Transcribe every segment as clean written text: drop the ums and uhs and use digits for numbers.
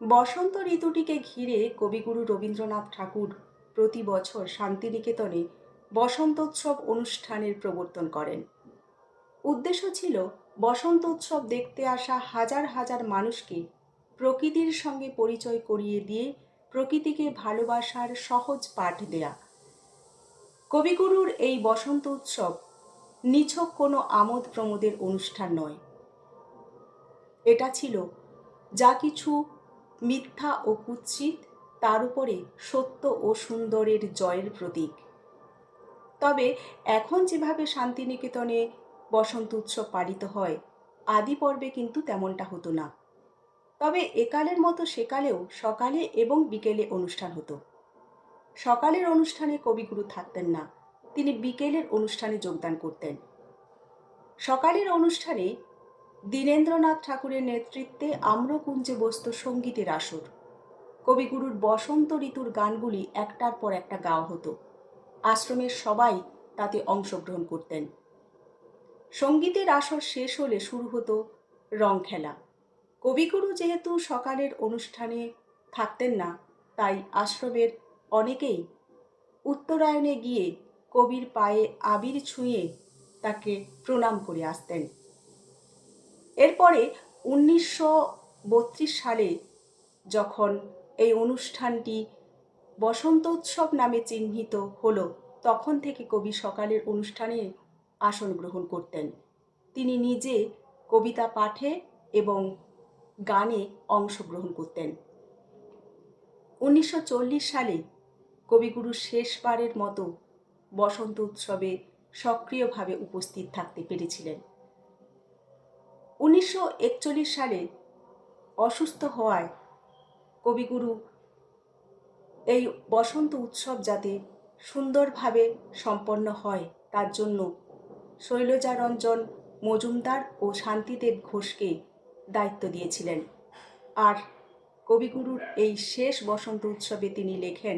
বসন্ত ঋতুটিকে ঘিরে কবিগুরু রবীন্দ্রনাথ ঠাকুর প্রতি বছর শান্তিনিকেতনে বসন্তোৎসব অনুষ্ঠানের প্রবর্তন করেন। উদ্দেশ্য ছিল বসন্ত উৎসব দেখতে আসা হাজার হাজার মানুষকে প্রকৃতির সঙ্গে পরিচয় করিয়ে দিয়ে প্রকৃতিকে ভালোবাসার সহজ পাঠ দেয়া। কবিগুরুর এই বসন্ত উৎসব নিছক কোনো আমোদ প্রমোদের অনুষ্ঠান নয়, এটা ছিল যা কিছু মিথ্যা ও কুৎসিত তার উপরে সত্য ও সুন্দরের জয়ের প্রতীক। তবে এখন যেভাবে শান্তিনিকেতনে বসন্ত উৎসব পালিত হয়, আদি পর্বে কিন্তু তেমনটা হতো না। তবে একালের মতো সেকালেও সকালে এবং বিকেলে অনুষ্ঠান হতো। সকালের অনুষ্ঠানে কবিগুরু থাকতেন না, তিনি বিকেলের অনুষ্ঠানে যোগদান করতেন। সকালের অনুষ্ঠানে দীনেন্দ্রনাথ ঠাকুরের নেতৃত্বে আম্রকুঞ্জে বসত সঙ্গীতের আসর। কবিগুরুর বসন্ত ঋতুর গানগুলি একটার পর একটা গাওয়া হতো। আশ্রমের সবাই তাতে অংশগ্রহণ করতেন। সঙ্গীতের আসর শেষ হলে শুরু হতো রং খেলা। কবিগুরু যেহেতু সকালের অনুষ্ঠানে থাকতেন না, তাই আশ্রমের অনেকেই উত্তরায়ণে গিয়ে কবির পায়ে আবির ছুঁয়ে তাকে প্রণাম করে আসতেন। এরপরে 1932 সালে যখন এই অনুষ্ঠানটি বসন্তোৎসব নামে চিহ্নিত হলো, তখন থেকে কবি সকালের অনুষ্ঠানে আসন গ্রহণ করতেন। তিনি নিজে কবিতা পাঠে এবং গানে অংশগ্রহণ করতেন। 1940 সালে কবিগুরু শেষবারের মতো বসন্ত উৎসবে সক্রিয়ভাবে উপস্থিত থাকতে পেরেছিলেন। 1941 সালে অসুস্থ হওয়ায় কবিগুরু এই বসন্ত উৎসব যাতে সুন্দরভাবে সম্পন্ন হয় তার জন্য শৈলজারঞ্জন মজুমদার ও শান্তিদেব ঘোষকে দায়িত্ব দিয়েছিলেন। আর কবিগুরুর এই শেষ বসন্ত উৎসবে তিনি লেখেন,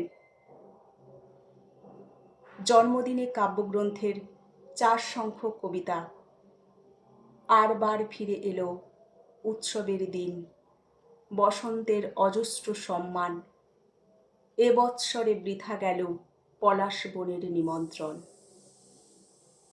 জন্মদিনে কাব্যগ্রন্থের 4 সংখ্যক কবিতা। আরবার ফিরে এলো উৎসবের দিন, বসন্তের অজস্র সম্মান, এ বৎসরে বৃথা গেল পলাশ বনের নিমন্ত্রণ।